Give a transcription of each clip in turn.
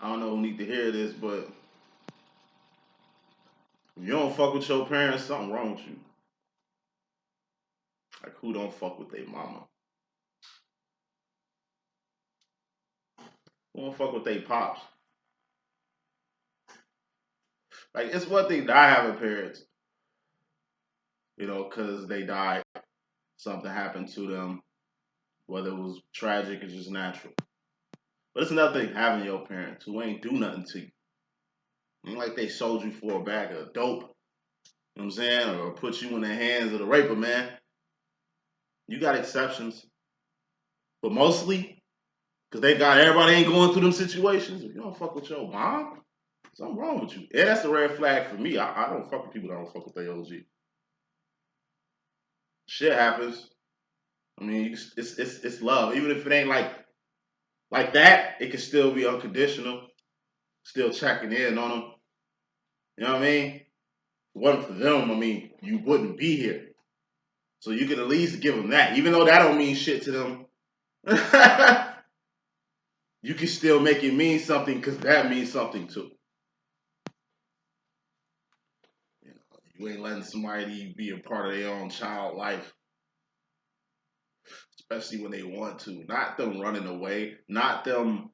I don't know who need to hear this, but if you don't fuck with your parents, something wrong with you. Like, who don't fuck with their mama? Who don't fuck with their pops? Like, it's one thing to not having parents, you know, because they died, something happened to them, whether it was tragic or just natural. But it's another thing having your parents who ain't do nothing to you. Ain't like they sold you for a bag of dope, you know what I'm saying, or put you in the hands of the raper, man. You got exceptions, but mostly, because they got everybody ain't going through them situations. If you don't fuck with your mom, something wrong with you. Yeah, that's the red flag for me. I don't fuck with people that don't fuck with their OG. Shit happens. I mean, it's love. Even if it ain't like that, it can still be unconditional. Still checking in on them. You know what I mean? If it wasn't for them, I mean, you wouldn't be here. So you can at least give them that. Even though that don't mean shit to them, you can still make it mean something because that means something too. You know, you ain't letting somebody be a part of their own child life, especially when they want to. Not them running away, not them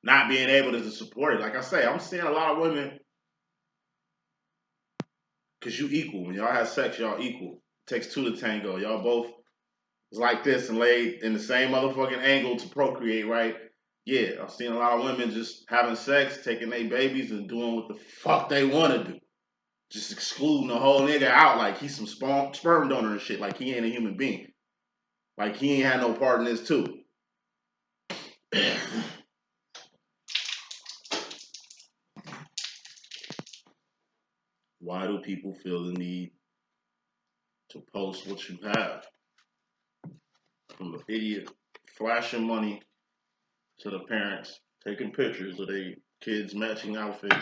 not being able to support it. Like I say, I'm seeing a lot of women, because you equal. When y'all have sex, y'all equal. It takes two to tango. Y'all both is like this and laid in the same motherfucking angle to procreate, right? Yeah, I've seen a lot of women just having sex, taking their babies and doing what the fuck they want to do. Just excluding the whole nigga out like he's some sperm donor and shit, like he ain't a human being. Like he ain't had no part in this too. Why do people feel the need to post what you have? From the idiot flashing money to the parents taking pictures of their kids' matching outfits.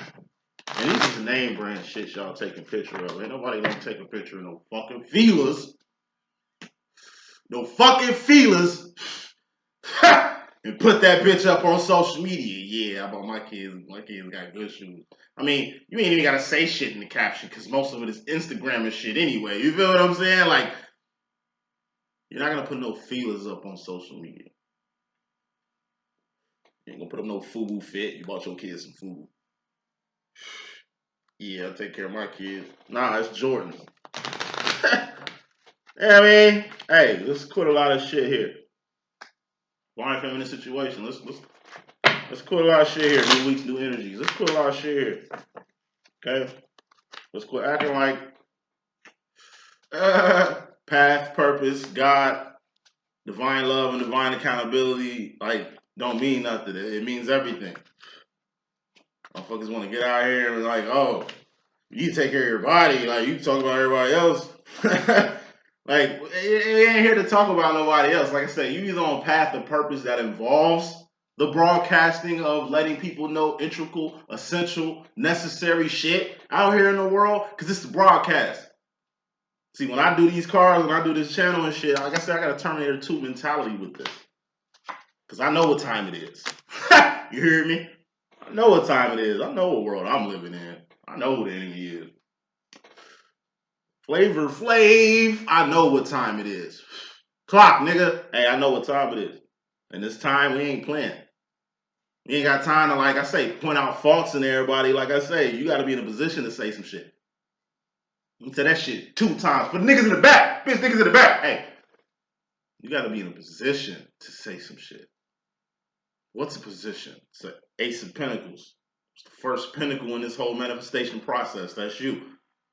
And these is name brand shit y'all taking picture of. Ain't nobody gonna take a picture of no fucking feelers. No fucking feelers. And put that bitch up on social media. Yeah, about my kids. My kids got good shoes. I mean, you ain't even gotta say shit in the caption because most of it is Instagram and shit anyway. You feel what I'm saying? Like, you're not gonna put no feelers up on social media. You ain't gonna put up no FUBU fit. You bought your kids some FUBU. Yeah, I take care of my kids. Nah, it's Jordan. Yeah, I mean, hey, let's quit a lot of shit here. Blind feminine situation. Let's quit a lot of shit here. New weeks, new energies. Let's quit a lot of shit here. Okay? Let's quit acting like path, purpose, God, divine love, and divine accountability, like, don't mean nothing. It means everything. Motherfuckers want to get out here and be like, oh, you take care of your body, like you talk about everybody else. Like, it ain't here to talk about nobody else. Like I said, you either on a path of purpose that involves the broadcasting of letting people know integral, essential, necessary shit out here in the world, because it's the broadcast. See, when I do these cars, when I do this channel and shit, like I said, I got a Terminator 2 mentality with this. Because I know what time it is. You hear me? I know what time it is. I know what world I'm living in. I know who the enemy is. Flavor Flav, I know what time it is. Clock, nigga. Hey, I know what time it is. And this time, we ain't playing. We ain't got time to, like I say, point out faults in everybody. Like I say, you got to be in a position to say some shit. You say that shit 2 times. For the niggas in the back. Bitch, niggas in the back. Hey, you got to be in a position to say some shit. What's a position? It's an Ace of Pentacles. It's the first pinnacle in this whole manifestation process. That's you.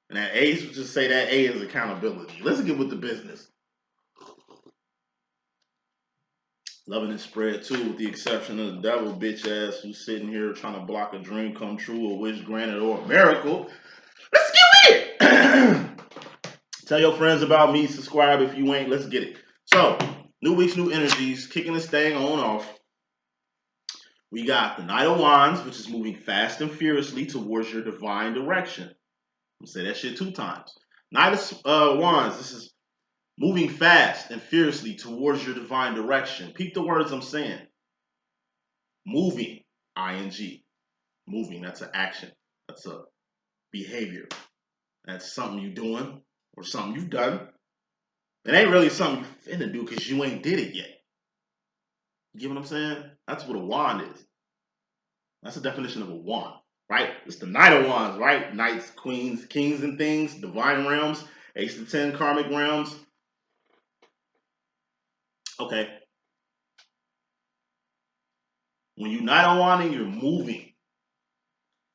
And that Ace, would just say that A is accountability. Let's get with the business. Loving is spread too, with the exception of the devil bitch ass who's sitting here trying to block a dream come true, a wish granted, or a miracle. Let's get with it. Tell your friends about me. Subscribe if you ain't. Let's get it. So, new weeks, new energies, kicking this thing on off. We got the Knight of Wands, which is moving fast and furiously towards your divine direction. I'm gonna say that shit 2 times. Knight of Wands, this is moving fast and fiercely towards your divine direction. Peep the words I'm saying. Moving, ing. Moving, that's an action. That's a behavior. That's something you doing or something you've done. It ain't really something you finna do because you ain't did it yet. You get what I'm saying? That's what a wand is. That's the definition of a wand, right? It's the Knight of Wands, right? Knights, queens, kings and things, divine realms, Ace to 10 karmic realms. Okay. When you're Knight of Wands, you're moving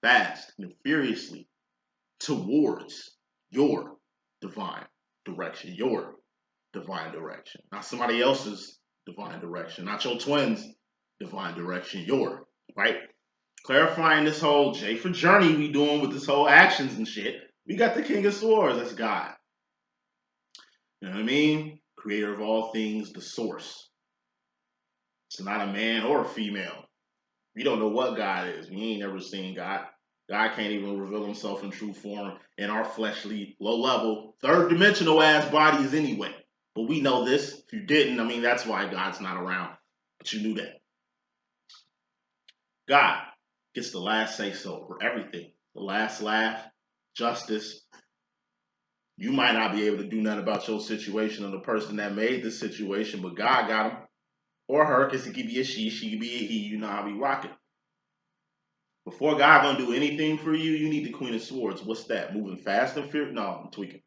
fast and furiously towards your divine direction, your divine direction, not somebody else's divine direction, not your twins' divine direction, your, right? Clarifying this whole J for journey we doing with this whole actions and shit. We got the King of Swords, that's God. You know what I mean? Creator of all things, the source. It's not a man or a female. We don't know what God is. We ain't never seen God. God can't even reveal himself in true form in our fleshly, low level, third dimensional ass bodies anyway. But we know this. If you didn't, I mean, that's why God's not around. But you knew that. God gets the last say so for everything. The last laugh, justice. You might not be able to do nothing about your situation or the person that made the situation, but God got him. Or her, because it could be a she could be a he. You know how we rock it. Before God gonna do anything for you, you need the Queen of Swords. What's that? Moving fast and fear? No, I'm tweaking.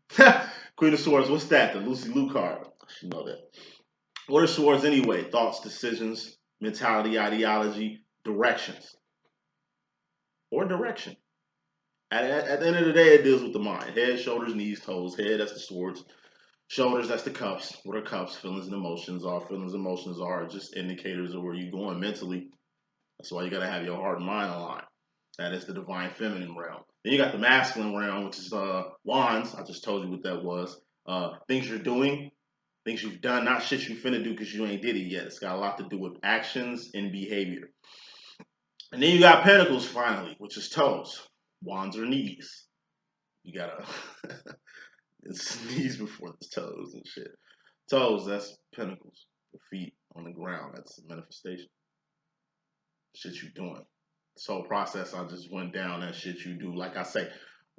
Queen of Swords, what's that? The Lucy Liu card. You know that. What are swords anyway? Thoughts, decisions, mentality, ideology, directions. Or direction. At the end of the day, it deals with the mind. Head, shoulders, knees, toes. Head, that's the swords. Shoulders, that's the cups. What are cups? Feelings and emotions. All feelings and emotions are just indicators of where you're going mentally. That's why you got to have your heart and mind aligned. That is the divine feminine realm. Then you got the masculine realm, which is wands. I just told you what that was. Things you're doing, things you've done, not shit you finna do because you ain't did it yet. It's got a lot to do with actions and behavior. And then you got pentacles finally, which is toes. Wands are knees. You gotta it's knees before the toes and shit. Toes, that's pentacles. The feet on the ground, that's the manifestation. Shit you doing. This whole process I just went down, that shit you do. Like I say,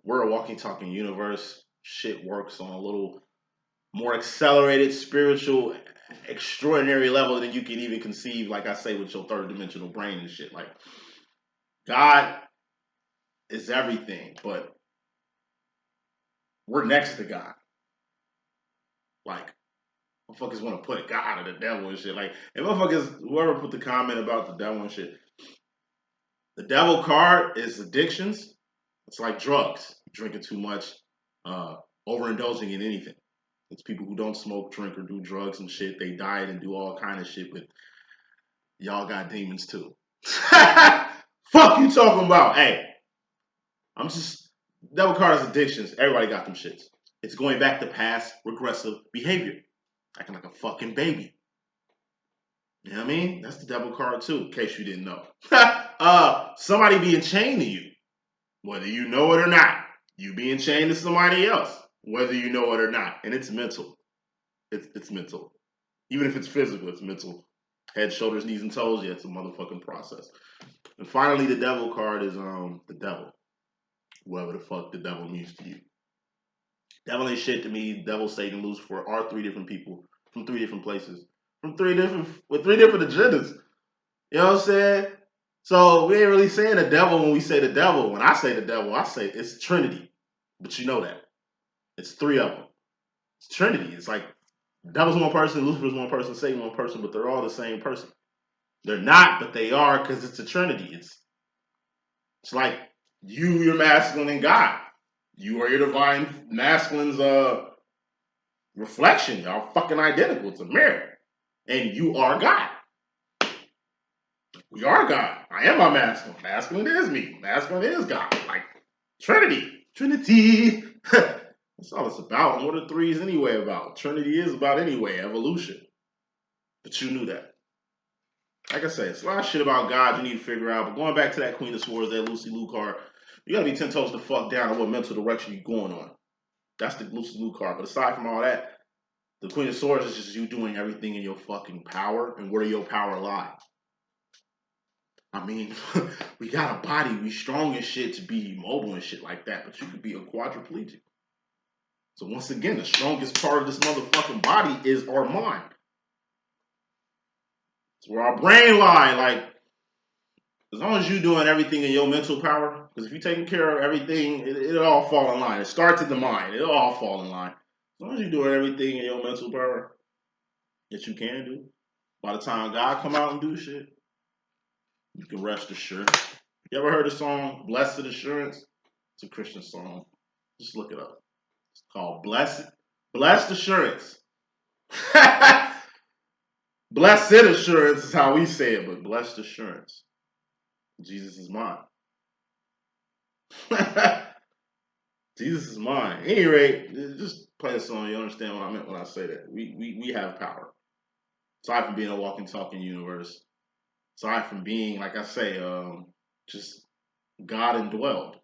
we're a walking, talking universe. Shit works on a little more accelerated, spiritual, extraordinary level than you can even conceive, like I say, with your third dimensional brain and shit. Like, God is everything, but we're next to God. Like, motherfuckers want to put God or the devil and shit. Like, and motherfuckers, whoever put the comment about the devil and shit, the devil card is addictions. It's like drugs. Drinking too much, overindulging in anything. It's people who don't smoke, drink, or do drugs and shit. They diet and do all kind of shit, but y'all got demons too. Fuck you talking about? Hey, I'm just, devil card is addictions. Everybody got them shits. It's going back to past regressive behavior. Acting like a fucking baby. You know what I mean? That's the devil card too, in case you didn't know. Somebody being chained to you. Whether you know it or not. You being chained to somebody else. Whether you know it or not. And it's mental. It's mental. Even if it's physical, it's mental. Head, shoulders, knees, and toes, yeah, it's a motherfucking process. And finally, the devil card is the devil. Whoever the fuck the devil means to you. Devil ain't shit to me. Devil, Satan, Lucifer are three different people from three different places. With three different agendas. You know what I'm saying? So we ain't really saying the devil when we say the devil. When I say the devil, I say it's Trinity. But you know that. It's three of them. It's Trinity. It's like devil's one person, Lucifer's one person, Satan one person, but they're all the same person. They're not, but they are because it's a Trinity. It's like you're masculine and God. You are your divine masculine's reflection. Y'all fucking identical. It's a mirror. And you are God. We are God. I am my masculine. Masculine is me. Masculine is God. Like Trinity. Trinity. That's all it's about. And what are threes anyway about? Trinity is about anyway, evolution. But you knew that. Like I said, it's a lot of shit about God you need to figure out. But going back to that Queen of Swords, that Lucy Liu card, you gotta be 10 toes the fuck down on what mental direction you're going on. That's the Lucy Liu card. But aside from all that, the Queen of Swords is just you doing everything in your fucking power. And where your power lie? I mean, we got a body, we strong as shit to be mobile and shit like that, but you could be a quadriplegic. So once again, the strongest part of this motherfucking body is our mind. It's where our brain lie. Like, as long as you're doing everything in your mental power, because if you're taking care of everything, it'll all fall in line. It starts in the mind. It'll all fall in line. As long as you're doing everything in your mental power that you can do, by the time God come out and do shit, you can rest assured. You ever heard the song Blessed Assurance? It's a Christian song. Just look it up. It's called Blessed Assurance. Blessed Assurance is how we say it, but Blessed Assurance. Jesus is mine. Jesus is mine. At any rate, just play the song. You understand what I meant when I say that. We have power. Aside from being a walking, talking universe, aside from being, like I say, just God indwelled.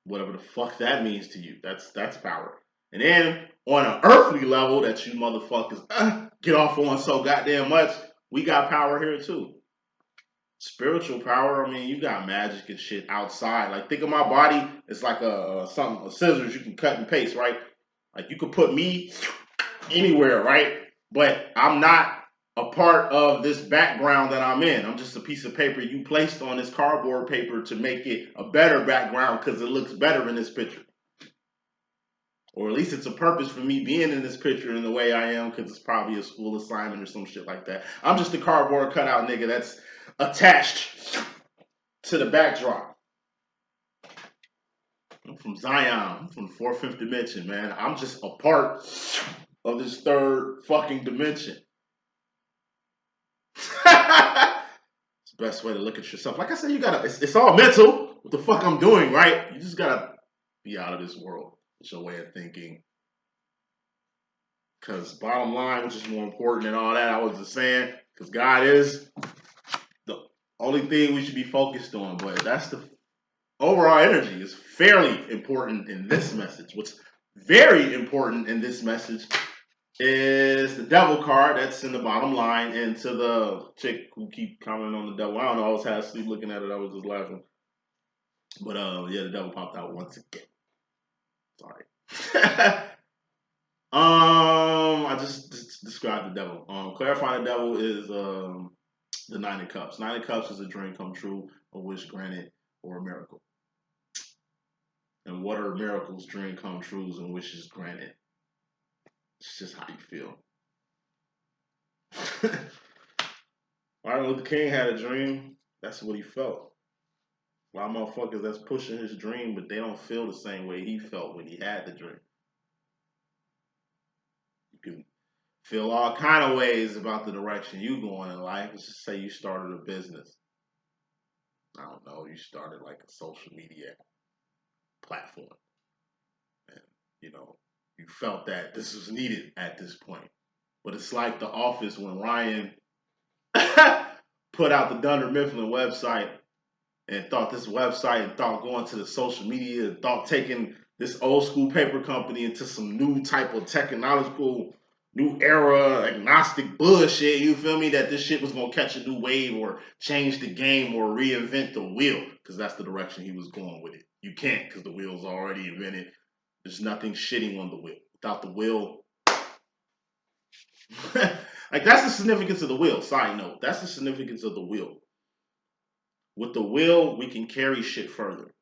Whatever the fuck that means to you. That's power. And then on an earthly level that you motherfuckers get off on so goddamn much, we got power here too. Spiritual power, I mean, you got magic and shit outside. Like, think of my body, it's like a scissors you can cut and paste, right? Like, you could put me anywhere, right? But I'm not a part of this background that I'm in. I'm just a piece of paper you placed on this cardboard paper to make it a better background because it looks better in this picture. Or at least it's a purpose for me being in this picture in the way I am, because it's probably a school assignment or some shit like that. I'm just a cardboard cutout nigga that's attached to the backdrop. I'm from Zion. I'm from the fourth, fifth dimension, man. I'm just a part of this third fucking dimension. It's the best way to look at yourself. Like I said, you gotta, it's all mental. What the fuck I'm doing, right? You just gotta be out of this world. It's your way of thinking. Because bottom line, which is more important than all that, I was just saying, because God is the only thing we should be focused on. But that's the overall energy is fairly important in this message. What's very important in this message is the devil card that's in the bottom line. And to the chick who keep commenting on the devil, I don't know, I was half asleep looking at it, I was just laughing. But yeah, the devil popped out once again. Sorry. I just described the devil. Clarifying the devil is the Nine of Cups. Nine of Cups is a dream come true, a wish granted, or a miracle. And what are miracles, dream come trues, and wishes granted? It's just how you feel. Martin Luther King had a dream. That's what he felt. A lot of motherfuckers that's pushing his dream, but they don't feel the same way he felt when he had the dream. You can feel all kind of ways about the direction you going in life. Let's just say you started a business. I don't know, you started like a social media platform. And, you know, you felt that this was needed at this point. But it's like The Office when Ryan put out the Dunder Mifflin website and thought this website and thought going to the social media and thought taking this old school paper company into some new type of technological, new era, agnostic bullshit, you feel me? That this shit was gonna catch a new wave or change the game or reinvent the wheel, because that's the direction he was going with it. You can't, because the wheel's already invented. There's nothing shitting on the wheel. Without the wheel, like, that's the significance of the wheel. Side note, that's the significance of the wheel. With the wheel, we can carry shit further.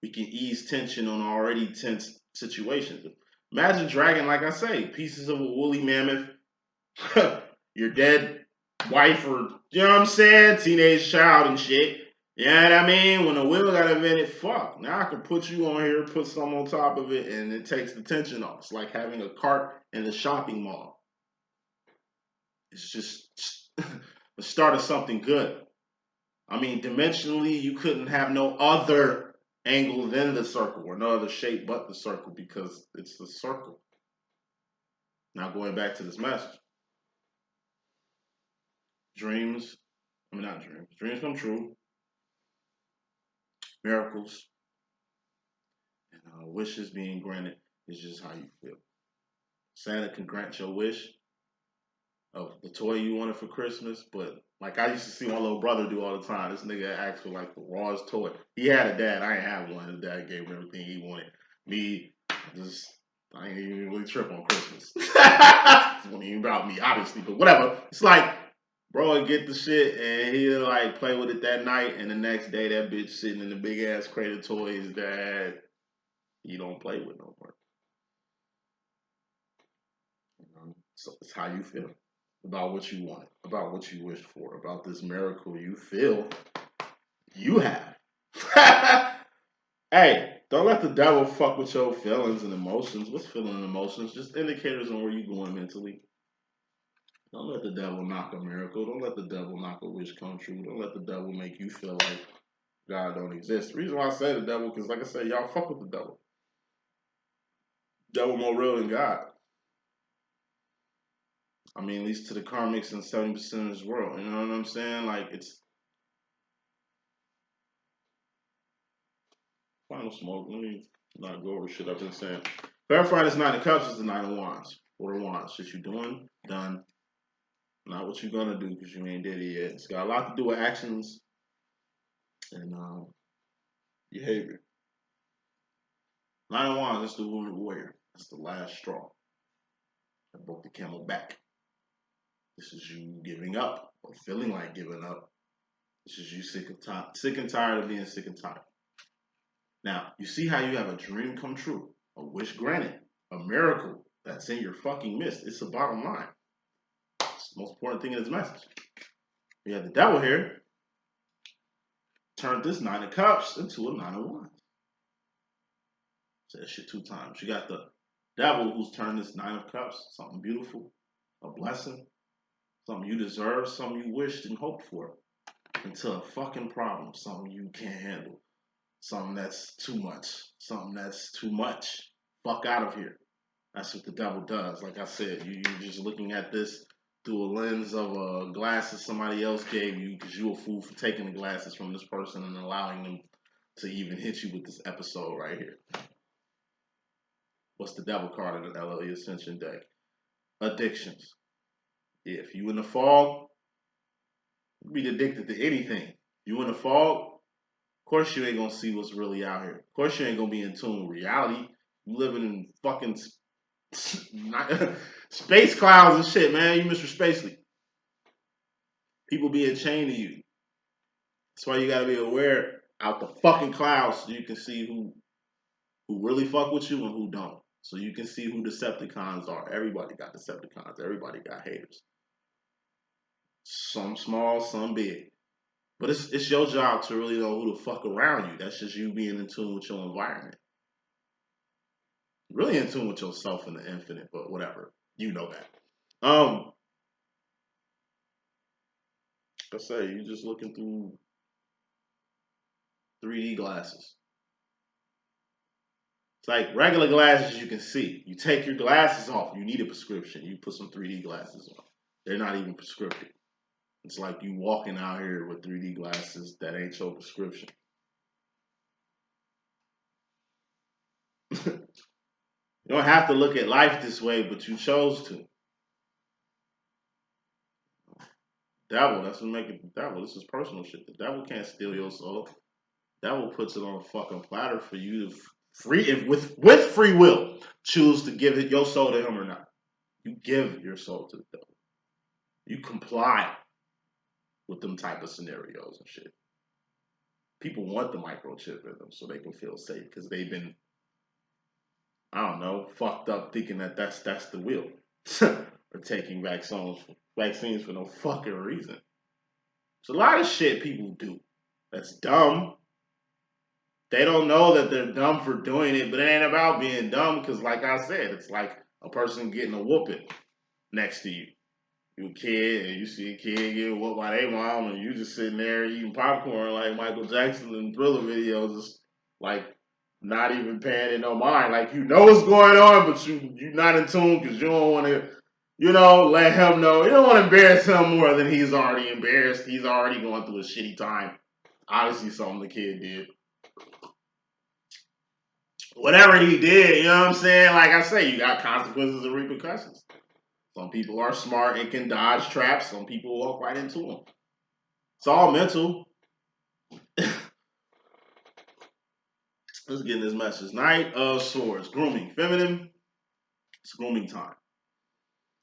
We can ease tension on already tense situations. Imagine dragging, like I say, pieces of a woolly mammoth, your dead wife or, you know what I'm saying, teenage child and shit. You know what I mean? When the wheel got invented, fuck. Now I can put you on here, put some on top of it, and it takes the tension off. It's like having a cart in the shopping mall. It's just the start of something good. I mean, dimensionally, you couldn't have no other angle than the circle, or no other shape but the circle, because it's the circle. Now, going back to this message. Dreams come true. Miracles and wishes being granted is just how you feel. Santa can grant your wish. of the toy you wanted for Christmas, but like I used to see my little brother do all the time. This nigga asked for like the rawest toy. He had a dad. I ain't have one. His dad gave him everything he wanted. Me, I ain't even really trip on Christmas. It wasn't even about me, obviously, but whatever. It's like, bro would get the shit and he'll like play with it that night, and the next day that bitch sitting in the big ass crate of toys that you don't play with no more. So it's how you feel about what you want, about what you wish for, about this miracle you feel you have. Hey, don't let the devil fuck with your feelings and emotions. What's feeling and emotions? Just indicators on where you're going mentally. Don't let the devil knock a miracle. Don't let the devil knock a wish come true. Don't let the devil make you feel like God don't exist. The reason why I say the devil, because like I said, y'all fuck with the devil. Devil more real than God. I mean, at least to the karmics and 70% of this world. You know what I'm saying? Like, it's final smoke. Let me not go over shit I've been saying. Verifying this 9 of Cups is the 9 of Wands. 4 of Wands. Shit you doing, done. Not what you're gonna do because you ain't did it yet. It's got a lot to do with actions and behavior. 9 of Wands is the woman warrior. That's the last straw. I broke the camel back. This is you giving up or feeling like giving up. This is you sick and tired of being sick and tired. Now, you see how you have a dream come true, a wish granted, a miracle that's in your fucking midst. It's the bottom line. It's the most important thing in this message. We have the devil here. Turned this 9 of Cups into a 9 of Wands. Say that shit 2 times. You got the devil who's turned this 9 of Cups, something beautiful, a blessing, something you deserve, something you wished and hoped for, into a fucking problem, something you can't handle, something that's too much, something that's too much. Fuck out of here. That's what the devil does. Like I said, you're just looking at this through a lens of glasses somebody else gave you because you a fool for taking the glasses from this person and allowing them to even hit you with this episode right here. What's the devil card in the LLE.Ascension deck? Addictions. Yeah, if you in the fog, you be addicted to anything. You in the fog, of course you ain't gonna see what's really out here. Of course you ain't gonna be in tune with reality. You living in fucking space clouds and shit, man. You Mr. Spacely. People being chained to you. That's why you gotta be aware out the fucking clouds so you can see who really fuck with you and who don't. So you can see who Decepticons are. Everybody got Decepticons. Everybody got haters. Some small, some big. But it's your job to really know who the fuck around you. That's just you being in tune with your environment. Really in tune with yourself and the infinite, but whatever. You know that. Like I say, you're just looking through 3D glasses. It's like regular glasses you can see. You take your glasses off, you need a prescription. You put some 3D glasses on. They're not even prescriptive. It's like you walking out here with 3D glasses that ain't your prescription. You don't have to look at life this way, but you chose to. Devil, that's what make it the devil. This is personal shit. The devil can't steal your soul. The devil puts it on a fucking platter for you to with free will choose to give it your soul to him or not. You give your soul to the devil. You comply with them type of scenarios and shit. People want the microchip in them so they can feel safe because they've been, I don't know, fucked up thinking that that's the will. Or taking vaccines for no fucking reason. It's a lot of shit people do that's dumb. They don't know that they're dumb for doing it, but it ain't about being dumb because, like I said, it's like a person getting a whooping next to you. You a kid and you see a kid getting whooped by their mom and you just sitting there eating popcorn like Michael Jackson in Thriller videos, just like not even paying it no mind. Like you know what's going on, but you not in tune because you don't want to, let him know. You don't want to embarrass him more than he's already embarrassed. He's already going through a shitty time. Obviously something the kid did. Whatever he did, you know what I'm saying? Like I say, you got consequences and repercussions. Some people are smart and can dodge traps. Some people walk right into them. It's all mental. Let's get in this message. Knight of Swords. Grooming. Feminine. It's grooming time.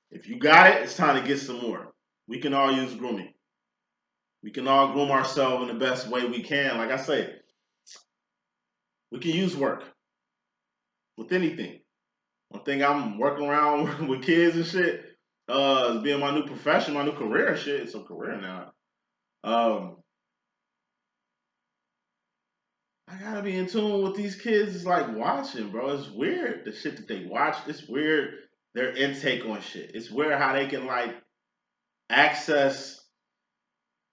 If you got it, it's time to get some more. We can all use grooming. We can all groom ourselves in the best way we can. Like I say, we can use work with anything. One thing I'm working around with kids and shit is being my new profession, my new career and shit. It's a career now. I gotta be in tune with these kids. It's like watching, bro. It's weird the shit that they watch. It's weird their intake on shit. It's weird how they can like access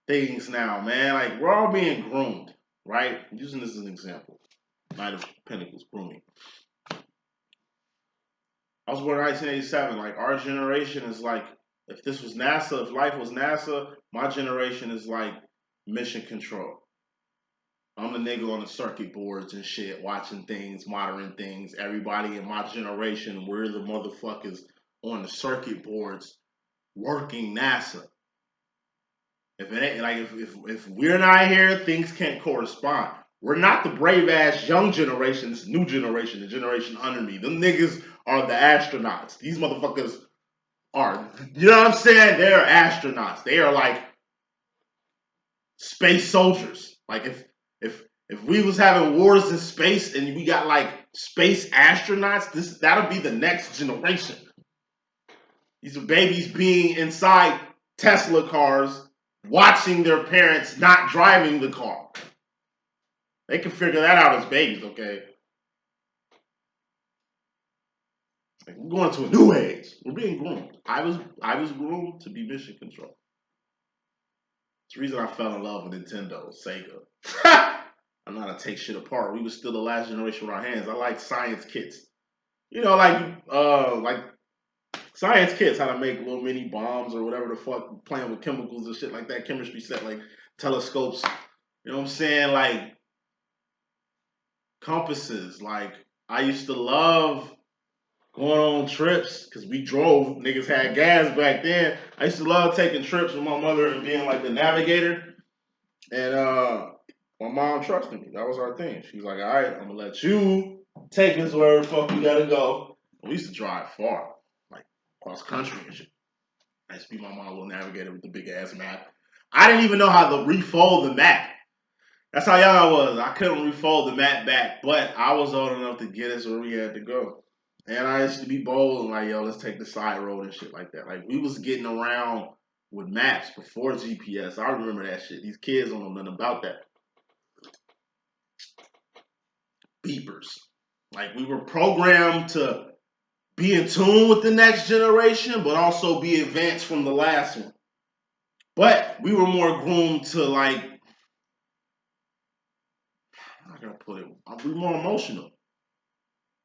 things now, man. Like we're all being groomed, right? I'm using this as an example. Knight of Pentacles, grooming. I was born in 1987. Like our generation is like, if this was NASA, if life was NASA, my generation is like mission control. I'm the nigga on the circuit boards and shit, watching things, monitoring things. Everybody in my generation, we're the motherfuckers on the circuit boards working NASA. If it ain't like if we're not here, things can't correspond. We're not the brave ass young generation, this new generation, the generation under me. Them niggas are the astronauts. These motherfuckers are, you know what I'm saying? They're astronauts. They are like space soldiers. Like if we was having wars in space and we got like space astronauts, that'll be the next generation. These are babies being inside Tesla cars, watching their parents not driving the car. They can figure that out as babies, okay? Like, we're going to a new age. We're being groomed. I was groomed to be mission control. It's the reason I fell in love with Nintendo, Sega. I'm not gonna take shit apart. We were still the last generation with our hands. I like science kits. You know, like science kits, how to make little mini bombs or whatever the fuck, playing with chemicals and shit like that, chemistry set, like telescopes. You know what I'm saying? Like compasses. Like I used to love going on trips because we drove. Niggas had gas back then. I used to love taking trips with my mother and being like the navigator. And my mom trusted me. That was our thing. She was like, all right, I'm gonna let you take us wherever the fuck we gotta go. We used to drive far, like cross country and shit. I used to be my mom little navigator with the big ass map. I didn't even know how to refold the map. That's how young I was. I couldn't refold the map back, but I was old enough to get us where we had to go. And I used to be bold and like, yo, let's take the side road and shit like that. Like we was getting around with maps before GPS. I remember that shit. These kids don't know nothing about that. Beepers. Like we were programmed to be in tune with the next generation, but also be advanced from the last one. But we were more groomed to like, how can I put it? We're more emotional.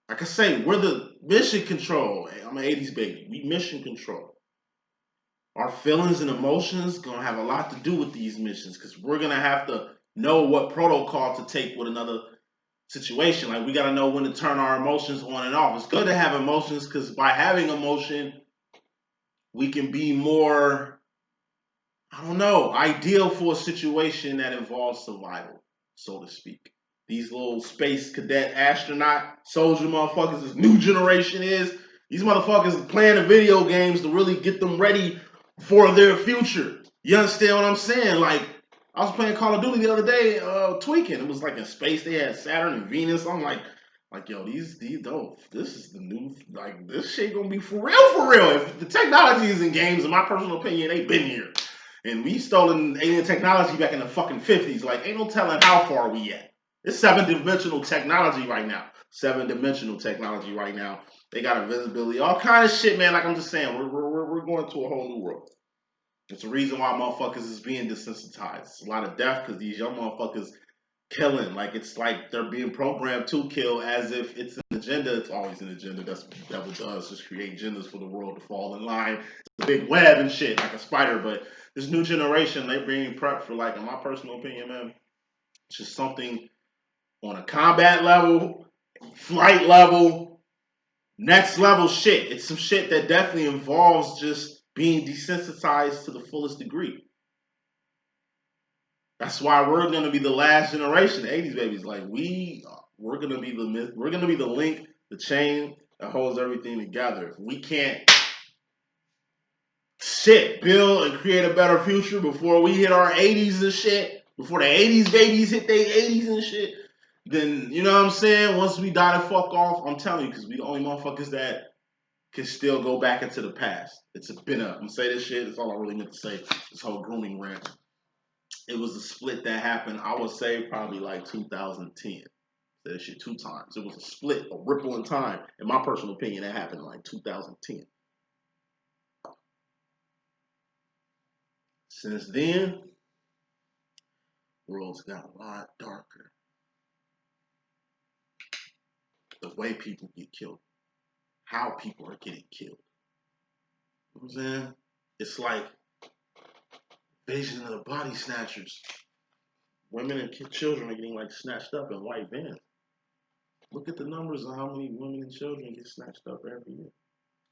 Like I say, we're the mission control. I'm an 80s baby. We mission control. Our feelings and emotions gonna have a lot to do with these missions because we're gonna have to know what protocol to take with another situation. Like we gotta know when to turn our emotions on and off. It's good to have emotions because by having emotion, we can be more, I don't know, ideal for a situation that involves survival, so to speak. These little space cadet astronaut soldier motherfuckers, this new generation is. These motherfuckers playing the video games to really get them ready for their future. You understand what I'm saying? Like, I was playing Call of Duty the other day, tweaking. It was like in space. They had Saturn and Venus. I'm like, yo, these don't. This is the new, like, this shit gonna be for real, for real. If the technology is in games, in my personal opinion, they been here. And we stolen alien technology back in the fucking 50s. Like, ain't no telling how far we at. It's 7-dimensional technology right now. 7-dimensional technology right now. They got invisibility, all kind of shit, man. Like I'm just saying, we're going to a whole new world. It's the reason why motherfuckers is being desensitized. It's a lot of death because these young motherfuckers killing. Like it's like they're being programmed to kill as if it's an agenda. It's always an agenda. That's what the devil does, just create agendas for the world to fall in line. It's a big web and shit, like a spider. But this new generation, they being prepped for, like, in my personal opinion, man, it's just something on a combat level, flight level, Next level shit. It's some shit that definitely involves just being desensitized to the fullest degree. That's why we're gonna be the last generation, the 80s babies. Like we're gonna be the myth, we're gonna be the link, the chain that holds everything together. If we can't build and create a better future before we hit our 80s and shit, before the 80s babies hit their 80s and shit, then you know what I'm saying? Once we die the fuck off, I'm telling you, because we the only motherfuckers that can still go back into the past. I'm gonna say this shit, that's all I really meant to say, this whole grooming rant. It was a split that happened, I would say, probably like 2010. That shit 2 times. It was a split, a ripple in time. In my personal opinion, that happened in like 2010. Since then, the world's got a lot darker. The way people get killed, how people are getting killed. You know what I'm saying? It's like Invasion of the Body Snatchers. Women and children are getting like snatched up in white vans. Look at the numbers of how many women and children get snatched up every year.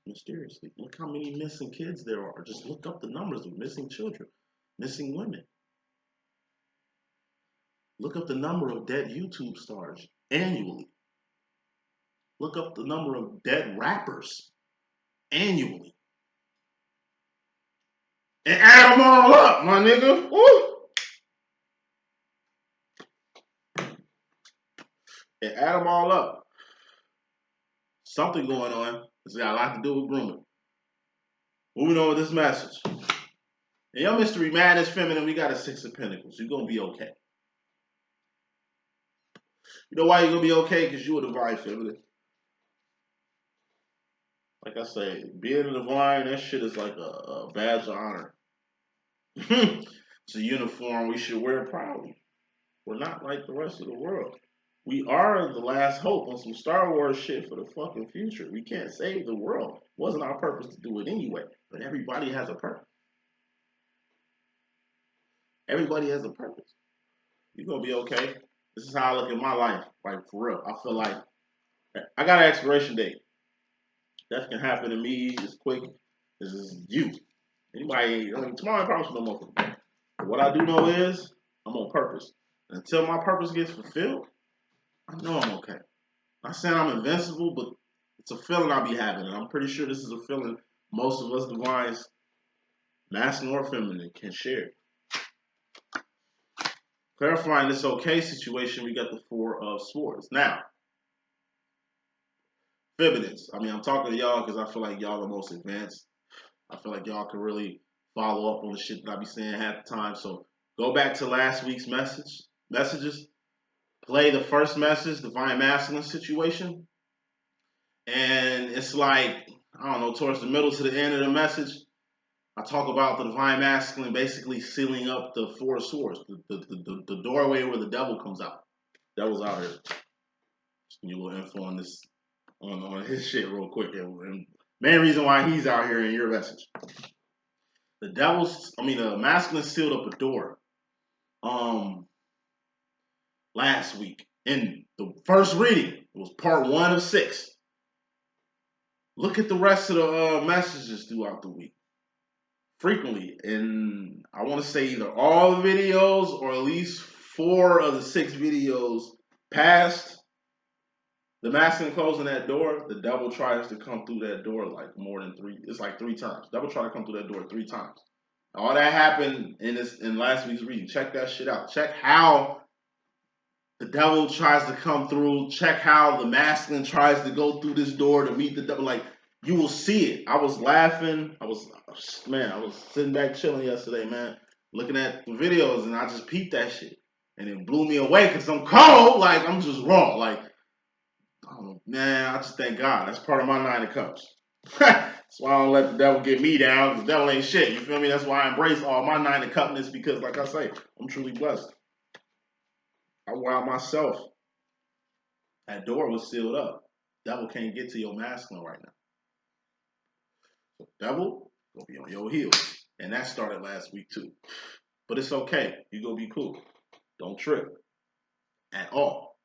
Mysteriously. Look how many missing kids there are. Just look up the numbers of missing children, missing women. Look up the number of dead YouTube stars annually. Look up the number of dead rappers annually. And add them all up, my nigga. Woo! And add them all up. Something going on. It's got a lot to do with grooming. Moving on with this message. In your mystery madness feminine, we got a 6 of Pentacles. You're going to be okay. You know why you're going to be okay? Because you're a divine feminine. Like I say, being a divine, that shit is like a badge of honor. It's a uniform we should wear proudly. We're not like the rest of the world. We are the last hope on some Star Wars shit for the fucking future. We can't save the world. It wasn't our purpose to do it anyway. But everybody has a purpose. Everybody has a purpose. You're going to be okay. This is how I look at my life. Like, for real. I feel like I got an expiration date. That can happen to me as quick as you. Anybody, tomorrow I promise you no more. But what I do know is I'm on purpose. Until my purpose gets fulfilled, I know I'm okay. Not saying I'm invincible, but it's a feeling I'll be having. And I'm pretty sure this is a feeling most of us divines, masculine or feminine, can share. Clarifying this okay situation, we got the 4 of Swords. Now, feminines. I mean, I'm talking to y'all because I feel like y'all are most advanced. I feel like y'all can really follow up on the shit that I be saying half the time. So go back to last week's messages. Play the first message, divine masculine situation. And it's like, I don't know, towards the middle to the end of the message, I talk about the divine masculine basically sealing up the 4 of Swords, the doorway where the devil comes out. Devil's out here. Just give you a little info on this, on his shit real quick. And main reason why he's out here in your message. The masculine sealed up a door last week. In the first reading, it was part 1 of 6. Look at the rest of the messages throughout the week. Frequently, and I want to say either all the videos or at least 4 of the 6 videos past the masculine closing that door, the devil tries to come through that door like more than 3. It's like 3 times. Devil tried to come through that door 3 times. All that happened in last week's reading. Check that shit out. Check how the devil tries to come through. Check how the masculine tries to go through this door to meet the devil. Like, you will see it. I was laughing. I was sitting back chilling yesterday, man, looking at the videos, and I just peeped that shit. And it blew me away because I'm cold. Like, I'm just raw. Like, oh, man, I just thank God. That's part of my 9 of Cups. That's why I don't let the devil get me down, because the devil ain't shit. You feel me? That's why I embrace all my 9 of Cupness, because, like I say, I'm truly blessed. I wild myself. That door was sealed up. Devil can't get to your masculine right now. So devil, gonna be on your heels. And that started last week too. But it's okay. You gonna be cool. Don't trip. At all.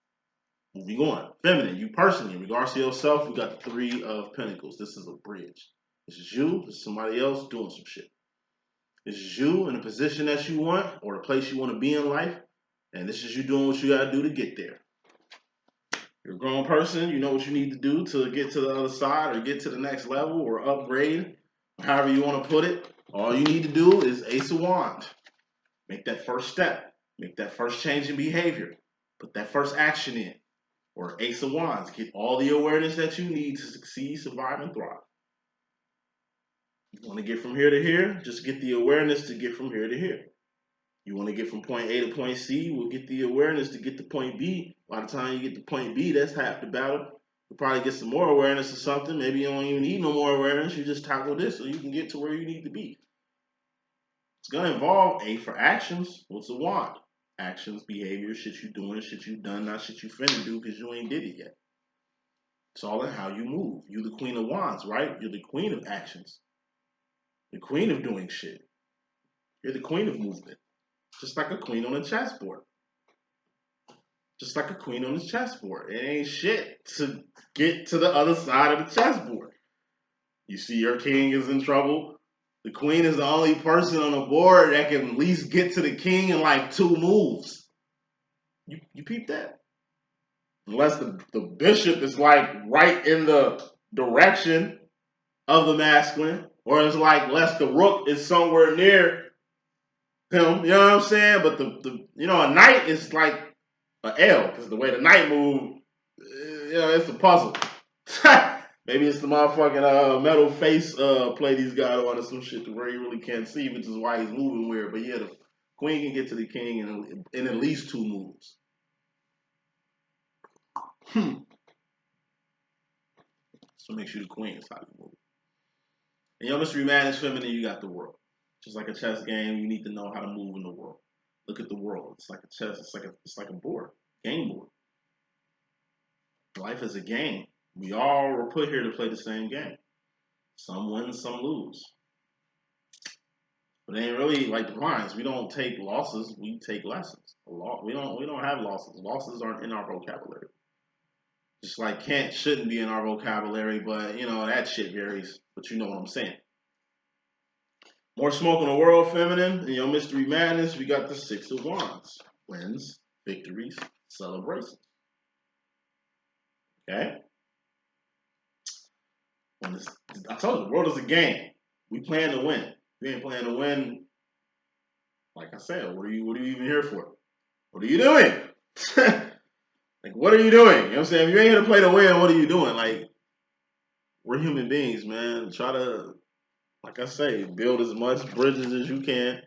Moving on. Feminine, you personally, in regards to yourself, we got the Three of Pentacles. This is a bridge. This is you. This is somebody else doing some shit. This is you in a position that you want or a place you want to be in life. And this is you doing what you got to do to get there. You're a grown person. You know what you need to do to get to the other side or get to the next level or upgrade, however you want to put it. All you need to do is Ace of Wands. Make that first step. Make that first change in behavior. Put that first action in. Or Ace of Wands. Get all the awareness that you need to succeed, survive, and thrive. You want to get from here to here? Just get the awareness to get from here to here. You want to get from point A to point C? We'll get the awareness to get to point B. By the time you get to point B, that's half the battle. You'll probably get some more awareness or something. Maybe you don't even need no more awareness. You just tackle this so you can get to where you need to be. It's going to involve A for actions. What's a wand? Actions, behavior, shit you doing, shit you done, not shit you finna do because you ain't did it yet. It's all in how you move. You're the Queen of Wands, right? You're the Queen of actions. The Queen of doing shit. You're the Queen of movement. Just like a queen on a chessboard. Just like a queen on the chessboard. It ain't shit to get to the other side of the chessboard. You see your king is in trouble. The queen is the only person on the board that can at least get to the king in like 2 moves. You peep that? Unless the bishop is like right in the direction of the masculine. Or it's like unless the rook is somewhere near him, you know what I'm saying? But a knight is like an L, because the way the knight move, it's a puzzle. Maybe it's the motherfucking metal face play these guys on or some shit to where he really can't see, which is why he's moving weird. But yeah, the queen can get to the king in at least 2 moves. So makes you the queen. That's how you move. And your mystery man is feminine. You got the world. Just like a chess game, you need to know how to move in the world. Look at the world. It's like a chess. It's like a board, game board. Life is a game. We all were put here to play the same game. Some win, some lose. But it ain't really like the lines. We don't take losses. We take lessons. We don't have losses. Losses aren't in our vocabulary. Just like can't, shouldn't be in our vocabulary, but that shit varies. But you know what I'm saying. More smoke in the world, feminine. In your mystery madness, we got the Six of Wands. Wins, victories, celebrations. Okay? I told you, the world is a game. We plan to win. If you ain't playing to win, like I said, what are you even here for? What are you doing? Like, what are you doing? You know what I'm saying? If you ain't here to play to win, what are you doing? Like, we're human beings, man. Try to, like I say, build as much bridges as you can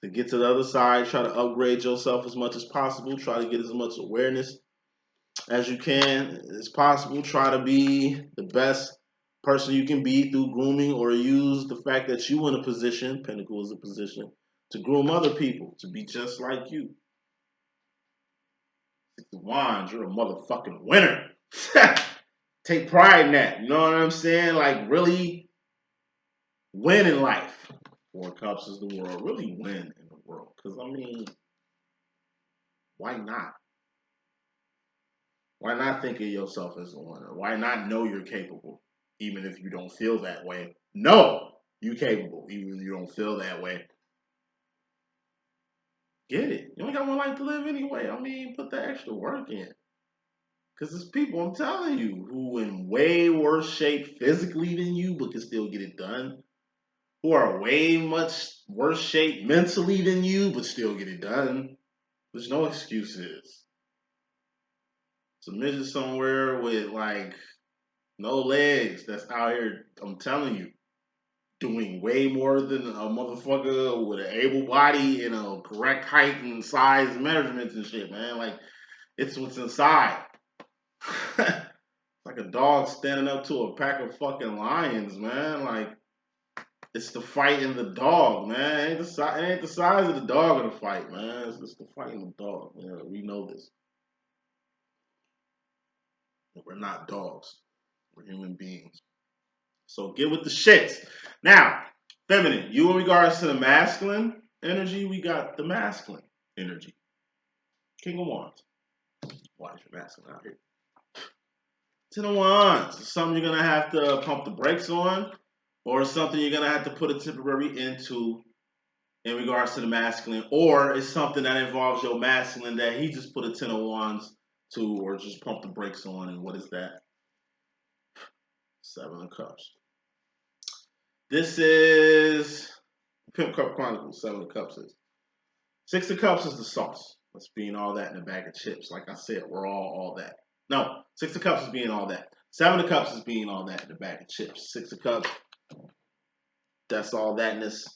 to get to the other side. Try to upgrade yourself as much as possible. Try to get as much awareness as you can as possible. Try to be the best person you can be through grooming, or use the fact that you in a position, Pentacle is a position, to groom other people to be just like you. Six of Wands, you're a motherfucking winner. Take pride in that. You know what I'm saying? Like, really win in life. 4 Cups is the world. Really win in the world. Because, I mean, why not? Why not think of yourself as a winner? Why not know you're capable, even if you don't feel that way? No, you're capable, even if you don't feel that way. Get it. You only got one life to live anyway. I mean, put the extra work in. Because there's people, I'm telling you, who in way worse shape physically than you, but can still get it done. Who are way much worse shape mentally than you, but still get it done. There's no excuses. It's a midget somewhere with, like, no legs that's out here, I'm telling you, doing way more than a motherfucker with an able body and a correct height and size measurements and shit, man. Like, it's what's inside. Like a dog standing up to a pack of fucking lions, man. Like, it's the fight in the dog, man. It ain't the size of the dog in the fight, man. It's the fight in the dog. Yeah, we know this. We're not dogs. We're human beings. So get with the shits. Now, feminine, you in regards to the masculine energy, we got the masculine energy. King of Wands. Why is your masculine out here? Ten of Wands. It's something you're gonna have to pump the brakes on, or something you're gonna have to put a temporary into in regards to the masculine, or it's something that involves your masculine that he just put a Ten of Wands to, or just pump the brakes on. And what is that? Seven of Cups. This is Pimp Cup Chronicles. Seven of Cups is. Six of Cups is the sauce. That's being all that in a bag of chips. Like I said, we're all that. No, Six of Cups is being all that. Seven of Cups is being all that in a bag of chips. Six of Cups, that's all thatness,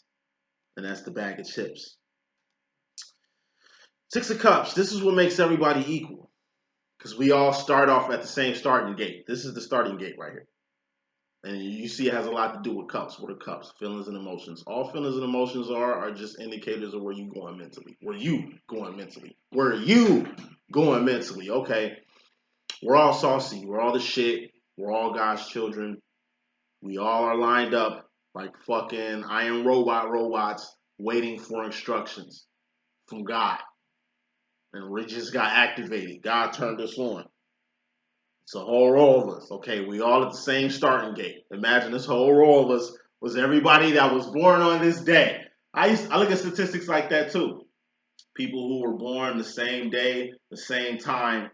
and that's the bag of chips. Six of Cups, this is what makes everybody equal. Because we all start off at the same starting gate. This is the starting gate right here. And you see it has a lot to do with cups. What are cups? Feelings and emotions. All feelings and emotions are just indicators of where you going mentally. Where you going mentally. Where you going mentally. Okay. We're all saucy. We're all the shit. We're all God's children. We all are lined up like fucking iron robots waiting for instructions from God. And we just got activated. God turned us on. It's a whole row of us. Okay, we all at the same starting gate. Imagine this whole row of us was everybody that was born on this day. I look at statistics like that too. People who were born the same day, the same time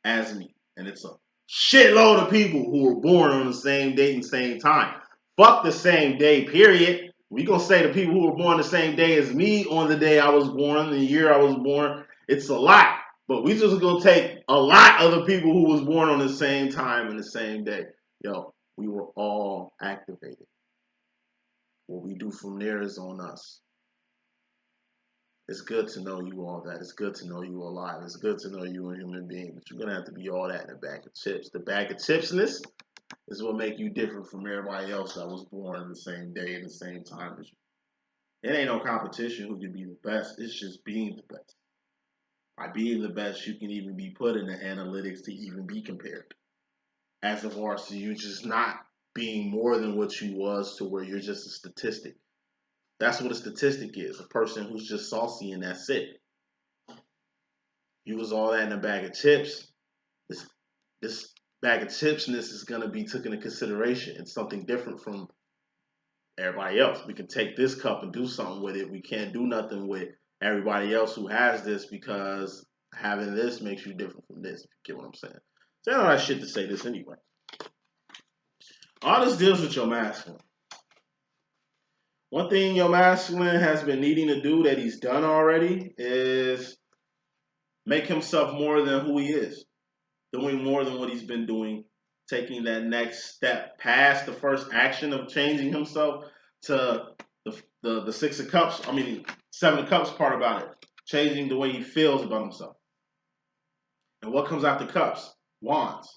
as me. And it's a shitload of people who were born on the same date and same time. Fuck the same day, period. We gonna say the people who were born the same day as me on the day I was born, the year I was born. It's a lot. But we just gonna take a lot of the people who was born on the same time and the same day. Yo, we were all activated. What we do from there is on us. It's good to know you all that. It's good to know you alive. It's good to know you a human being. But you're gonna have to be all that in a bag of chips. The bag of chipsness is what make you different from everybody else that was born the same day and the same time as you. It ain't no competition who can be the best. It's just being the best. By being the best, you can even be put in the analytics to even be compared. As far as you just not being more than what you was to where you're just a statistic. That's what a statistic is. A person who's just saucy and that's it. You was all that in a bag of chips. This bag of chipsness is going to be taken into consideration. It's something different from everybody else. We can take this cup and do something with it. We can't do nothing with everybody else who has this because having this makes you different from this. If you get what I'm saying. So I don't have shit to say this anyway. All this deals with your masculine. One thing your masculine has been needing to do that he's done already is make himself more than who he is. Doing more than what he's been doing. Taking that next step past the first action of changing himself to the Six of Cups. I mean, Seven of Cups part about it. Changing the way he feels about himself. And what comes after cups? Wands.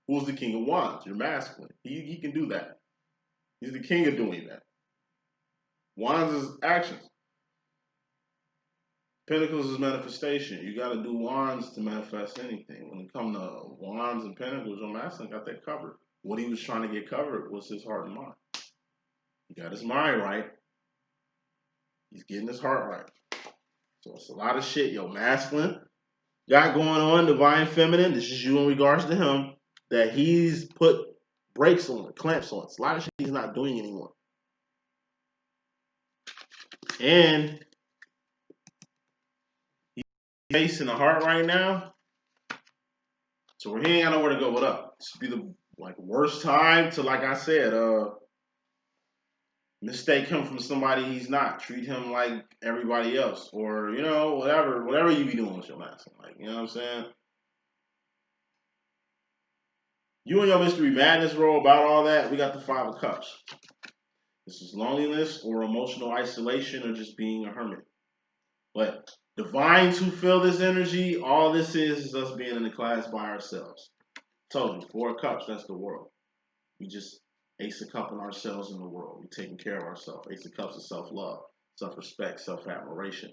Who's the king of wands? Your masculine. He can do that. He's the king of doing that. Wands is actions. Pentacles is manifestation. You got to do wands to manifest anything. When it comes to wands and pentacles, your masculine got that covered. What he was trying to get covered was his heart and mind. He got his mind right. He's getting his heart right. So it's a lot of shit your masculine got going on, divine feminine. This is you in regards to him. That he's put brakes on, clamps on. It's a lot of shit he's not doing anymore. And he's facing the heart right now. So he ain't got nowhere to go with up. This would be the worst time to, like I said, mistake him from somebody he's not. Treat him like everybody else. Or, you know, whatever you be doing with your masculine. Like, you know what I'm saying? You and your mystery madness roll about all that, we got the Five of Cups. This is loneliness or emotional isolation or just being a hermit. But divines who feel this energy, all this is us being in the class by ourselves. Told you, Four of Cups, that's the world. We just Ace of Cups in ourselves in the world. We're taking care of ourselves. Ace of Cups is self-love, self-respect, self-admiration.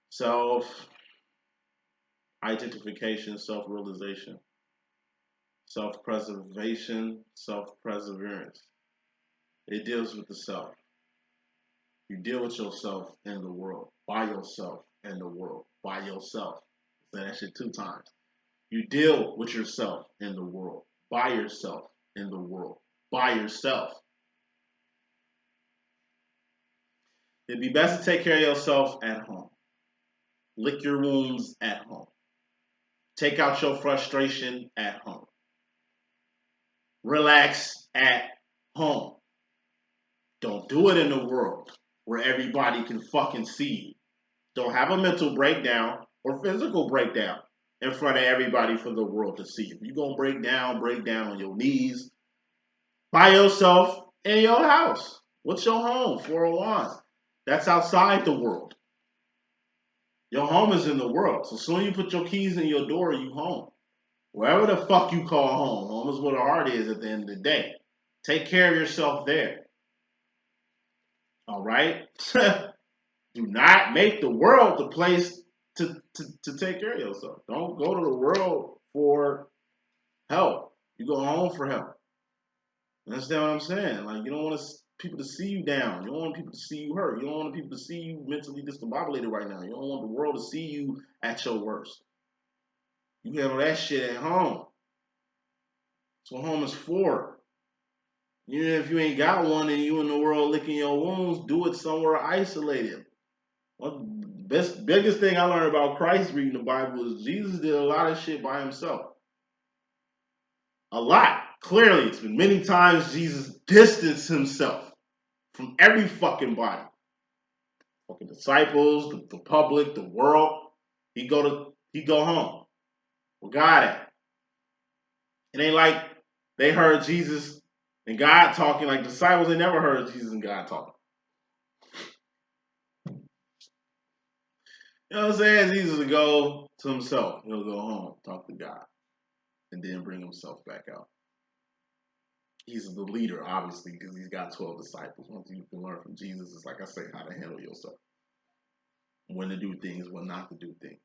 Self-identification, self-realization. Self-preservation, self-perseverance. It deals with the self. You deal with yourself and the world, by yourself and the world. by yourself. Say that shit 2 times. You deal with yourself in the world, by yourself in the world, by yourself. It'd be best to take care of yourself at home. Lick your wounds at home. Take out your frustration at home. Relax at home. Don't do it in the world where everybody can fucking see you. Don't have a mental breakdown or physical breakdown in front of everybody for the world to see you. You're going to break down on your knees by yourself in your house. What's your home? 4 of Wands. That's outside the world. Your home is in the world. So soon you put your keys in your door, you home. Wherever the fuck you call home. Home is where the heart is at the end of the day. Take care of yourself there. All right? Do not make the world the place to take care of yourself. Don't go to the world for help. You go home for help. Understand what I'm saying? Like, you don't want people to see you down. You don't want people to see you hurt. You don't want people to see you mentally discombobulated right now. You don't want the world to see you at your worst. You handle that shit at home. That's what home is for. Even if you ain't got one and you in the world licking your wounds, do it somewhere isolated. Biggest thing I learned about Christ reading the Bible is Jesus did a lot of shit by himself. A lot. Clearly, it's been many times Jesus distanced himself from every fucking body. Fucking disciples, the public, the world. He go home. Where God at? It ain't like they heard Jesus and God talking like disciples. They never heard Jesus and God talking. You know what I'm saying? Jesus will go to himself. He'll go home, talk to God, and then bring himself back out. He's the leader, obviously, because he's got 12 disciples. One thing you can learn from Jesus is, like I say, how to handle yourself. When to do things, when not to do things.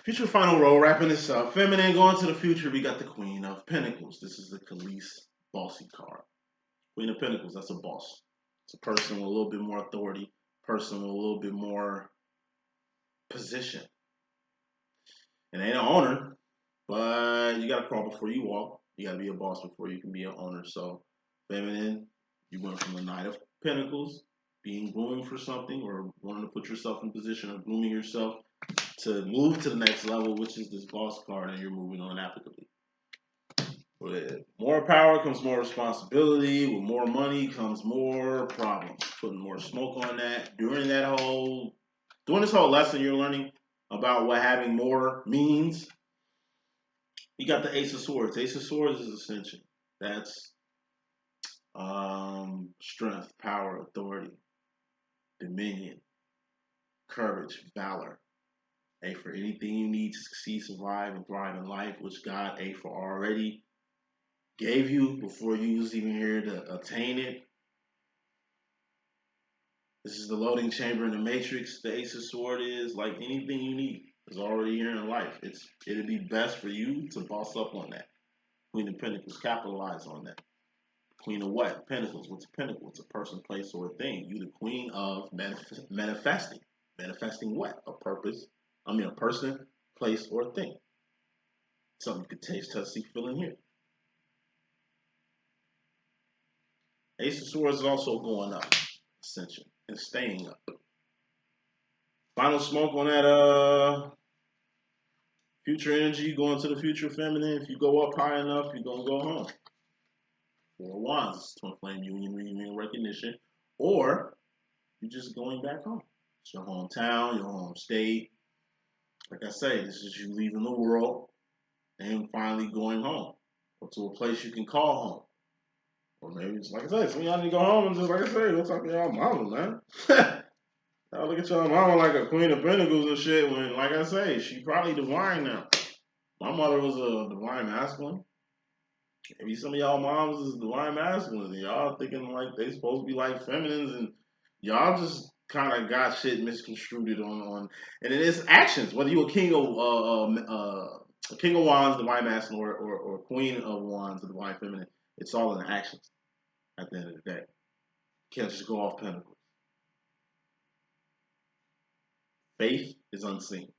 Future final row, wrapping this up. Feminine, going to the future, we got the Queen of Pentacles. This is the Khalees bossy card. Queen of Pentacles, that's a boss. It's a person with a little bit more authority, person with a little bit more position. And ain't an owner, but you got to crawl before you walk. You got to be a boss before you can be an owner. So, feminine, you went from the Knight of Pentacles, being groomed for something or wanting to put yourself in position of grooming yourself to move to the next level, which is this boss card, and you're moving on applicably. With more power comes more responsibility. With more money comes more problems. Putting more smoke on that. During this whole lesson, you're learning about what having more means. You got the Ace of Swords. Ace of Swords is Ascension. That's strength, power, authority, dominion, courage, valor. A for anything you need to succeed, survive, and thrive in life, which God, A for already gave you before you was even here to attain it. This is the loading chamber in the Matrix. The Ace of Swords is like anything you need is already here in life. It'd be best for you to boss up on that. Queen of Pentacles, capitalize on that. Queen of what? Pentacles. What's a pentacle? It's a person, place, or a thing. You the queen of manifesting. Manifesting what? A person, place, or thing. Something you could taste, touch, see, feel, and hear. Ace of Swords is also going up, Ascension, and staying up. Final smoke on that future energy, going to the future feminine. If you go up high enough, you're going to go home. 4 of Wands, twin flame union, reunion, recognition, or you're just going back home. It's your hometown, your home state. Like I say, this is you leaving the world and finally going home, or to a place you can call home. Or maybe it's like I say, some of y'all need to go home and just, like I say, go talk to y'all mama, man. Y'all look at y'all mama like a Queen of Pentacles and shit when, like I say, she probably divine now. My mother was a divine masculine. Maybe some of y'all moms is divine masculine. And y'all thinking like they supposed to be like feminines, and y'all just kind of got shit misconstrued on. And it is actions. Whether you're a king of wands, divine masculine, or queen of wands, the divine feminine, it's all in the actions. At the end of the day, you can't just go off pentacles. Faith is unseen.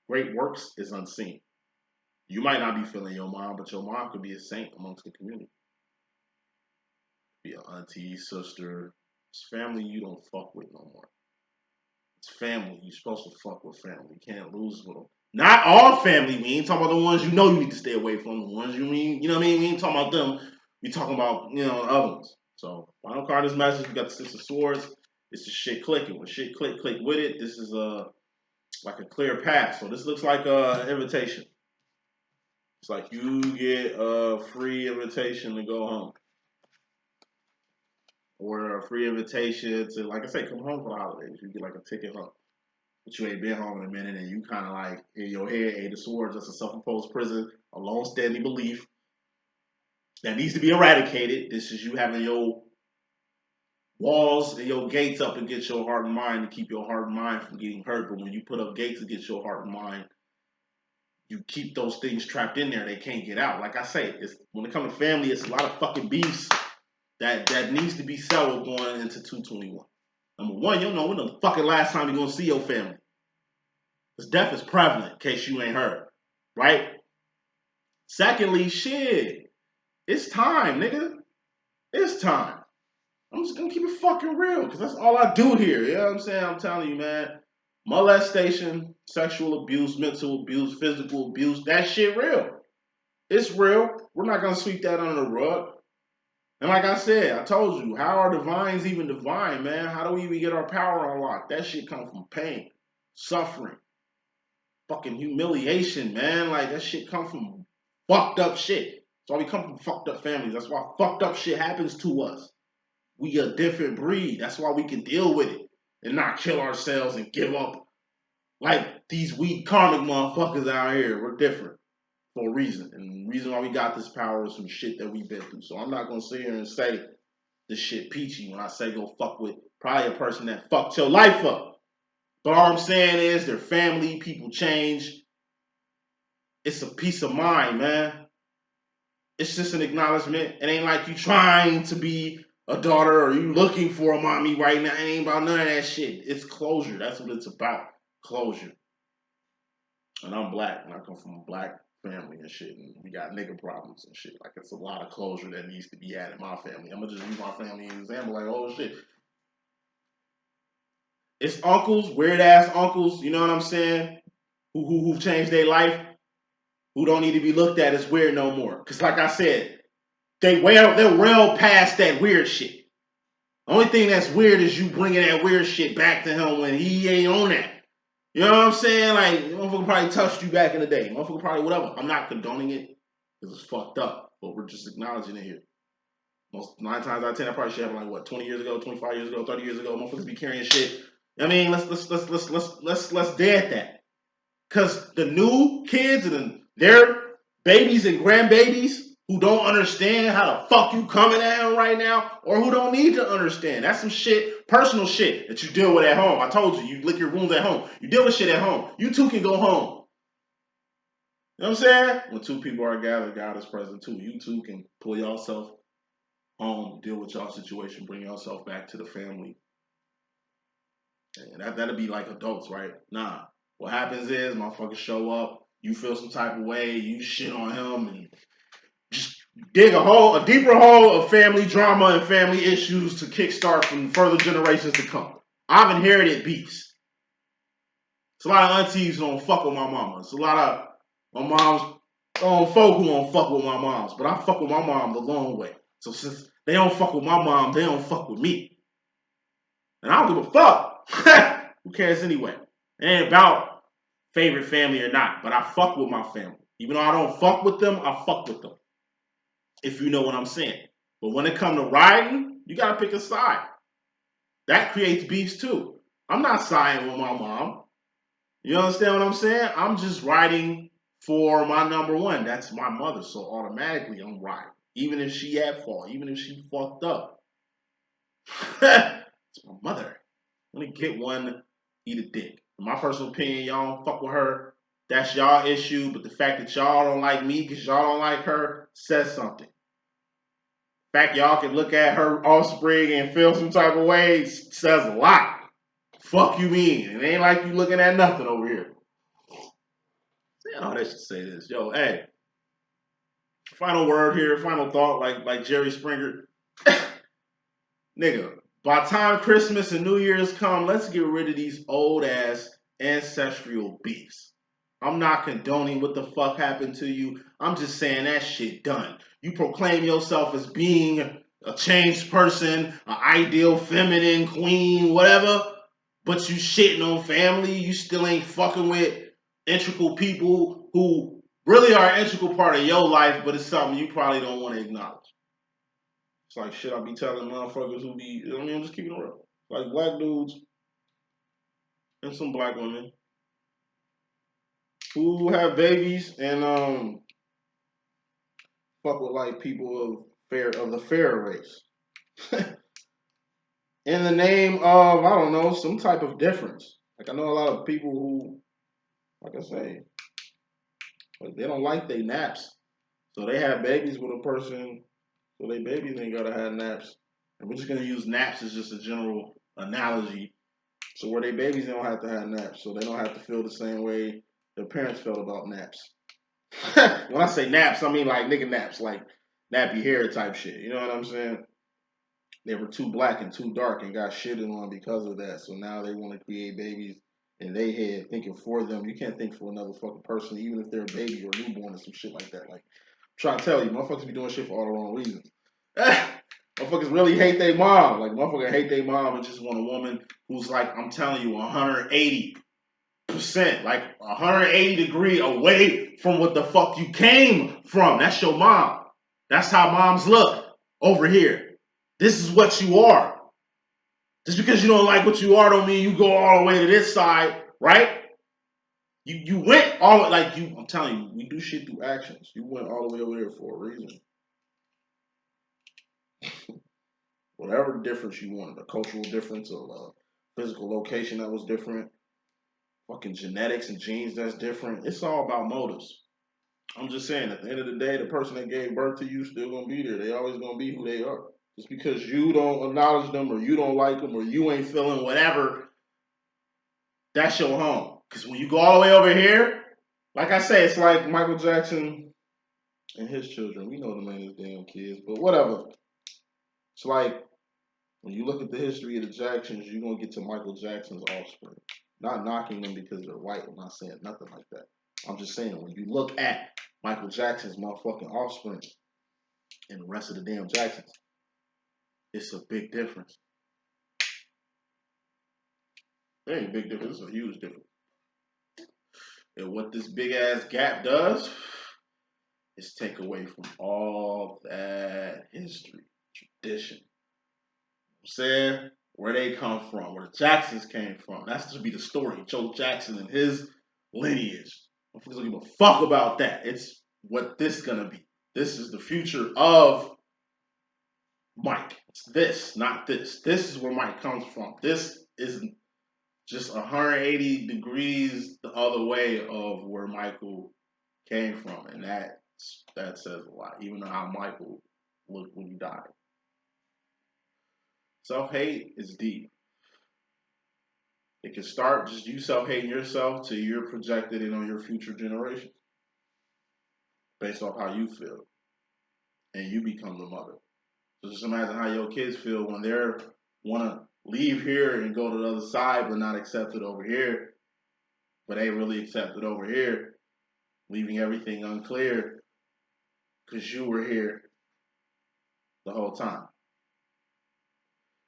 Great works is unseen. You might not be feeling your mom, but your mom could be a saint amongst the community. Be an auntie, sister. It's family you don't fuck with no more. It's family. You're supposed to fuck with family. You can't lose with them. Not all family. We ain't talking about the ones you know you need to stay away from. The ones you mean, you know what I mean? We ain't talking about them. We talking about, the other ones. So, final card of this message, we got the Six of Swords. It's the shit clicking. When shit click with it, this is like a clear path. So this looks like an invitation. It's like you get a free invitation to go home. Or a free invitation to, like I say, come home for the holidays. You get like a ticket home. But you ain't been home in a minute, and you kind of like, in your head, Eight of Swords, that's a self-imposed prison, a long-standing belief that needs to be eradicated. This is you having your walls and your gates up against your heart and mind to keep your heart and mind from getting hurt. But when you put up gates against your heart and mind, you keep those things trapped in there. They can't get out. Like I say, when it comes to family, it's a lot of fucking beefs that needs to be settled going into 221. Number one, you don't know when the fucking last time you're going to see your family. Because death is prevalent, in case you ain't heard. Right? Secondly, shit. It's time, nigga. It's time. I'm just going to keep it fucking real, because that's all I do here. You know what I'm saying? I'm telling you, man. Molestation, sexual abuse, mental abuse, physical abuse, that shit real. It's real. We're not going to sweep that under the rug. And like I said, I told you, how are divines even divine, man? How do we even get our power unlocked? That shit comes from pain, suffering, fucking humiliation, man. Like, that shit comes from fucked up shit. That's why we come from fucked up families. That's why fucked up shit happens to us. We a different breed. That's why we can deal with it and not kill ourselves and give up like these weak karmic motherfuckers out here. We're different. For a reason. And the reason why we got this power is some shit that we've been through. So I'm not going to sit here and say this shit peachy when I say go fuck with probably a person that fucked your life up. But all I'm saying is their family, people change. It's a peace of mind, man. It's just an acknowledgement. It ain't like you trying to be a daughter or you looking for a mommy right now. It ain't about none of that shit. It's closure. That's what it's about. Closure. And I'm black, and I come from a black family and shit, and we got nigga problems and shit. Like, it's a lot of closure that needs to be had in my family. I'm gonna just use my family as an example. Like, oh shit, it's uncles, weird ass uncles. You know what I'm saying? Who've changed their life, who don't need to be looked at as weird no more. Cause like I said, they're well past that weird shit. The only thing that's weird is you bringing that weird shit back to him when he ain't on that. You know what I'm saying? Like, motherfucker probably touched you back in the day. Motherfucker probably whatever. I'm not condoning it because it's fucked up, but we're just acknowledging it here. Most 9 times out of 10, that probably shit happened like what, 20 years ago, 25 years ago, 30 years ago. Motherfuckers be carrying shit. I mean, let's dead that. Cause the new kids and their babies and grandbabies who don't understand how the fuck you coming at them right now, or who don't need to understand. That's some shit, personal shit that you deal with at home. I told you, you lick your wounds at home. You deal with shit at home. You too can go home. You know what I'm saying? When two people are gathered, God is present too. You too can pull yourself home, deal with y'all situation, bring yourself back to the family. And that'll be like adults, right? Nah. What happens is motherfuckers show up, you feel some type of way, you shit on him, and just dig a deeper hole of family drama and family issues to kickstart from further generations to come. I've inherited beefs. It's a lot of aunties who don't fuck with my mama. It's a lot of my mom's own folk who don't fuck with my moms. But I fuck with my mom the long way. So since they don't fuck with my mom, they don't fuck with me. And I don't give a fuck. Who cares anyway? It ain't about favorite family or not. But I fuck with my family. Even though I don't fuck with them, I fuck with them. If you know what I'm saying. But when it comes to riding, you gotta pick a side. That creates beefs too. I'm not siding with my mom. You understand what I'm saying? I'm just riding for my number one. That's my mother. So automatically I'm riding. Even if she at fault. Even if she fucked up. It's my mother. Let me get one, eat a dick. In my personal opinion, y'all don't fuck with her. That's y'all issue. But the fact that y'all don't like me because y'all don't like her says something. The fact y'all can look at her offspring and feel some type of way says a lot. Fuck you mean? It ain't like you looking at nothing over here. Saying all that shit to say this. Yo, hey. Final word here, final thought, like Jerry Springer. Nigga, by the time Christmas and New Year's come, let's get rid of these old ass ancestral beefs. I'm not condoning what the fuck happened to you. I'm just saying that shit done. You proclaim yourself as being a changed person, an ideal feminine queen, whatever, but you shitting on family. You still ain't fucking with integral people who really are an integral part of your life, but it's something you probably don't want to acknowledge. It's like shit I be telling motherfuckers who be, I mean, I'm just keeping it real. Like black dudes and some black women who have babies and fuck with like people of the fair race. In the name of, I don't know, some type of difference. Like I know a lot of people who, like I say, like they don't like their naps. So they have babies with a person, so their babies ain't gotta have naps. And we're just gonna use naps as just a general analogy. So where their babies don't have to have naps, so they don't have to feel the same way their parents felt about naps. When I say naps, I mean like nigga naps, like nappy hair type shit. You know what I'm saying? They were too black and too dark and got shitted on because of that. So now they want to create babies in their head, thinking for them. You can't think for another fucking person, even if they're a baby or newborn or some shit like that. Like, I'm trying to tell you, motherfuckers be doing shit for all the wrong reasons. Motherfuckers really hate their mom. Like, motherfuckers hate their mom and just want a woman who's like, I'm telling you, 180%, like 180 degree away from what the fuck you came from. That's your mom. That's how moms look over here. This is what you are. Just because you don't like what you are don't mean you go all the way to this side, right? You went all like you. I'm telling you, we do shit through actions. You went all the way over there for a reason. Whatever difference you wanted, a cultural difference, a physical location that was different, fucking genetics and genes that's different. It's all about motives. I'm just saying, at the end of the day, the person that gave birth to you still gonna be there. They always gonna be who they are. Just because you don't acknowledge them or you don't like them or you ain't feeling whatever, that's your home. Because when you go all the way over here, like I say, it's like Michael Jackson and his children. We know them ain't his damn kids, but whatever. It's like when you look at the history of the Jacksons, you're going to get to Michael Jackson's offspring. Not knocking them because they're white. I'm not saying nothing like that. I'm just saying when you look at Michael Jackson's motherfucking offspring and the rest of the damn Jacksons, it's a big difference. There ain't a big difference. It's a huge difference. And what this big ass gap does is take away from all that history, tradition. I'm saying where they come from, where the Jacksons came from. That's to be the story. Joe Jackson and his lineage. Motherfuckers don't give a fuck about that. It's what this is gonna be. This is the future of Mike. It's this, not this. This is where Mike comes from. This is just 180 degrees the other way of where Michael came from. And that says a lot. Even how Michael looked when he died. Self-hate is deep. It can start just you self-hating yourself till you're projected in on your future generations based off how you feel. And you become the mother. So just imagine how your kids feel when they want to leave here and go to the other side but not accepted over here. But they really accepted over here, leaving everything unclear because you were here the whole time.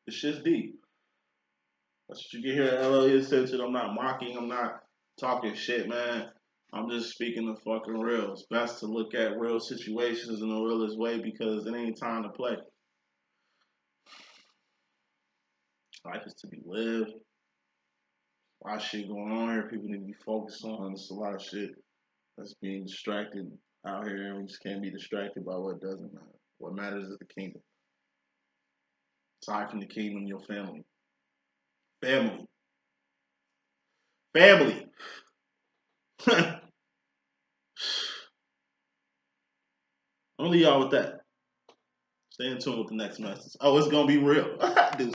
This shit's deep. That's what you get here at LLE.Ascension. I'm not mocking. I'm not talking shit, man. I'm just speaking the fucking real. It's best to look at real situations in the realest way because it ain't time to play. Life is to be lived. A lot of shit going on here. People need to be focused on. There's a lot of shit that's being distracted out here, and we just can't be distracted by what doesn't matter. What matters is the kingdom. Aside from the kingdom, your family. Family. Family. I'll leave y'all with that. Stay in tune with the next message. Oh, it's gonna be real. Dude.